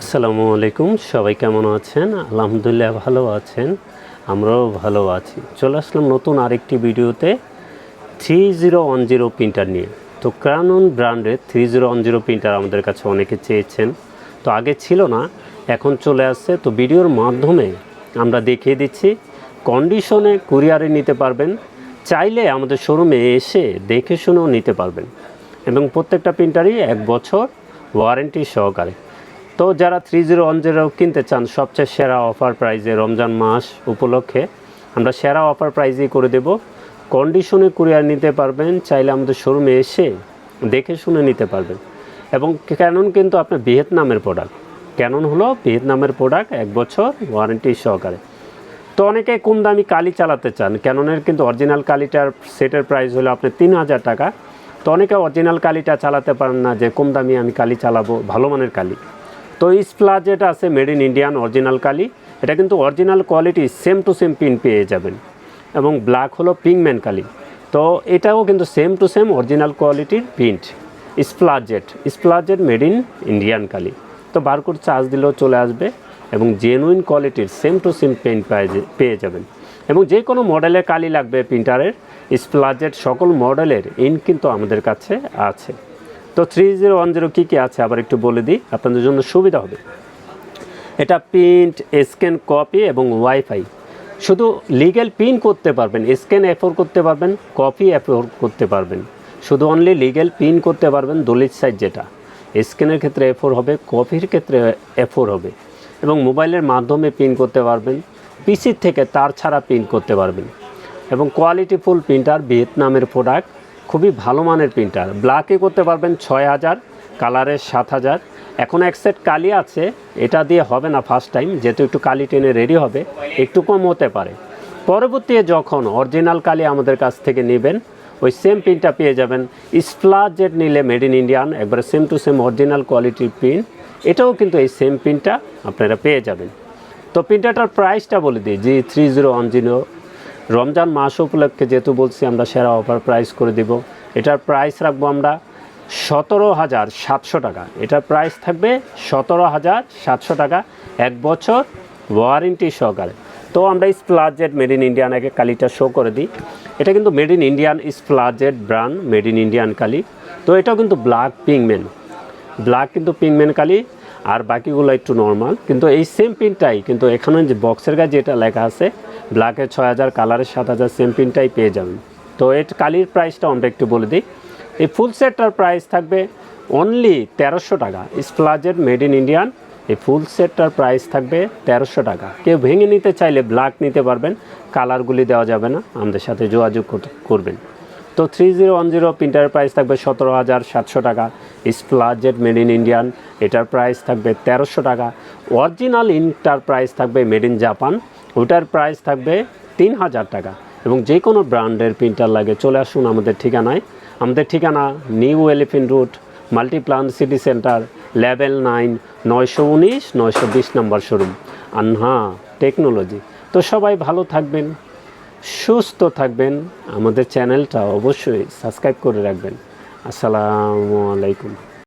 আসসালামু আলাইকুম, সবাই কেমন আছেন? আলহামদুলিল্লাহ ভালো আছেন, আমরাও ভালো আছি। চলে আসলাম নতুন আরেকটি ভিডিওতে 3010 প্রিন্টার নিয়ে। তো ক্রানন ব্র্যান্ডের 3010 প্রিন্টার আমাদের কাছে অনেকে চেয়েছেন, তো আগে ছিল না, এখন চলে আসছে। তো ভিডিওর মাধ্যমে আমরা দেখিয়ে দিচ্ছি, কন্ডিশনে কুরিয়ারে নিতে পারবেন, চাইলে আমাদের শোরুমে এসে দেখে শুনেও নিতে পারবেন, এবং প্রত্যেকটা প্রিন্টারই 1 বছর ওয়ারেন্টি সহকারে। তো যারা 3010 কিনতে চান সবচেয়ে সেরা অফার প্রাইসে রমজান মাস উপলক্ষে আমরা সেরা অফার প্রাইসেই করে দেব। কন্ডিশনে কুরিয়ার নিতে পারবেন, চাইলে আমাদের শোরুমে এসে দেখে শুনে নিতে পারবেন। এবং ক্যানন কিন্তু আপনার ভিয়েতনামের প্রোডাক্ট, ক্যানন হলো ভিয়েতনামের প্রোডাক্ট, 1 বছর ওয়ারেন্টি সহকারে। তো অনেকে কম দামি কালি চালাতে চান, ক্যাননের কিন্তু অরিজিনাল কালিটার সেটের প্রাইস হলো আপনার 3000 টাকা। তো অনেকে অরিজিনাল কালিটা চালাতে পারেন না, যে কম দামি আমি কালি চালাবো, ভালো মানের কালি। তো স্প্লাস যেটা আছে মেড ইন ইন্ডিয়ান অরিজিনাল কালি, এটা কিন্তু original quality same to same print পেয়ে যাবেন। এবং ব্ল্যাক হলো পিংম্যান কালি, তো এটাও কিন্তু সেম টু সেম অরিজিনাল কোয়ালিটির প্রিন্ট। স্প্লাজেট মেড ইন ইন্ডিয়ান কালি, তো বারকোড চার্জ দিলেও চলে আসবে, এবং জেনুইন কোয়ালিটির সেম টু সেম পেন্ট পেয়ে যাবেন। এবং যে কোনো মডেলের কালি লাগবে প্রিন্টারের, স্প্লাজেট সকল মডেলের ইঙ্ক কিন্তু আমাদের কাছে আছে। তো 3010 কী আছে আবার একটু বলে দিই, আপনাদের জন্য সুবিধা হবে। এটা প্রিন্ট, স্ক্যান, কপি এবং ওয়াইফাই। শুধু লিগ্যাল প্রিন্ট করতে পারবেন, স্ক্যান এফোর করতে পারবেন, কপি এফোর করতে পারবেন। শুধু অনলি লিগ্যাল প্রিন্ট করতে পারবেন দলিত সাইজ যেটা, স্ক্যানের ক্ষেত্রে এফোর হবে, কপির ক্ষেত্রে এফোর হবে। এবং মোবাইলের মাধ্যমে প্রিন্ট করতে পারবেন, পিসির থেকে তার ছাড়া প্রিন্ট করতে পারবেন। এবং কোয়ালিটিফুল প্রিন্টার, ভিয়েতনামের প্রোডাক্ট, খুবই ভালো মানের প্রিন্টার। ব্ল্যাকে করতে পারবেন 6000, কালারের 7000। এখন এক সেট কালি আছে, এটা দিয়ে হবে না ফার্স্ট টাইম, যেহেতু একটু কালি টেনে রেডি হবে, একটু কম হতে পারে। পরবর্তীতে যখন অরিজিনাল কালি আমাদের কাছ থেকে নেবেন, ওই সেম প্রিন্টটা পেয়ে যাবেন। স্প্লাজেট নিলে মেড ইন ইন্ডিয়ান, একবারে সেম টু সেম অরিজিনাল কোয়ালিটির প্রিন্ট, এটাও কিন্তু এই সেম প্রিন্টটা আপনারা পেয়ে যাবেন। তো প্রিন্টারটার প্রাইসটা বলে দিই, যে 3010 রমজান মাস উপলক্ষে যেহেতু বলছি আমরা সেরা অফার প্রাইস করে দিব। এটার প্রাইস রাখবো আমরা 17,700 টাকা। এটার প্রাইস থাকবে 17,700 টাকা, 1 বছর ওয়ারেন্টি সহকারে। তো আমরা স্প্লাজেট মেড ইন ইন্ডিয়ান আগে কালিটা শো করে দিই। এটা কিন্তু মেড ইন ইন্ডিয়ান স্প্লাজেট ব্র্যান্ড, মেড ইন ইন্ডিয়ান কালি। তো এটাও কিন্তু ব্ল্যাক কিন্তু পিংম্যান কালি, আর বাকিগুলো একটু নর্মাল। কিন্তু এই সেম প্রিন্টটাই কিন্তু এখানে যে বক্সের গায়ে যেটা লেখা আছে, ব্ল্যাকের 6000, কালারের 7000, সেম প্রিন্টটাই পেয়ে যাবেন। তো এর কালির প্রাইসটা আমরা একটু বলে দিই। এই ফুল সেটটার প্রাইস থাকবে অনলি 1300 টাকা। স্প্লাজেট মেড ইন ইন্ডিয়ান এই ফুল সেটটার প্রাইস থাকবে 1300 টাকা। কেউ ভেঙে নিতে চাইলে ব্ল্যাক নিতে পারবেন, কালারগুলি দেওয়া যাবে না, আমাদের সাথে যোগাযোগ করবেন। তো 3010 প্রিন্টারের প্রাইস থাকবে 17,700 টাকা। স্প্লাজেট মেড ইন ইন্ডিয়ান, এটার প্রাইস থাকবে 1300 টাকা। অরিজিনাল ইনটার প্রাইস থাকবে মেড ইন জাপান, ওটার প্রাইস থাকবে 3000 টাকা। এবং যে কোনো ব্র্যান্ডের প্রিন্টার লাগে চলে আসুন আমাদের ঠিকানায়। আমাদের ঠিকানা new elephant road, Multiplan city centre, level 9, 919, 920 নম্বর শোরুম, আনহা টেকনোলজি। তো সবাই ভালো থাকবেন, সুস্থ থাকবেন, আমাদের চ্যানেলটা অবশ্যই সাবস্ক্রাইব করে রাখবেন। আসসালামু আলাইকুম।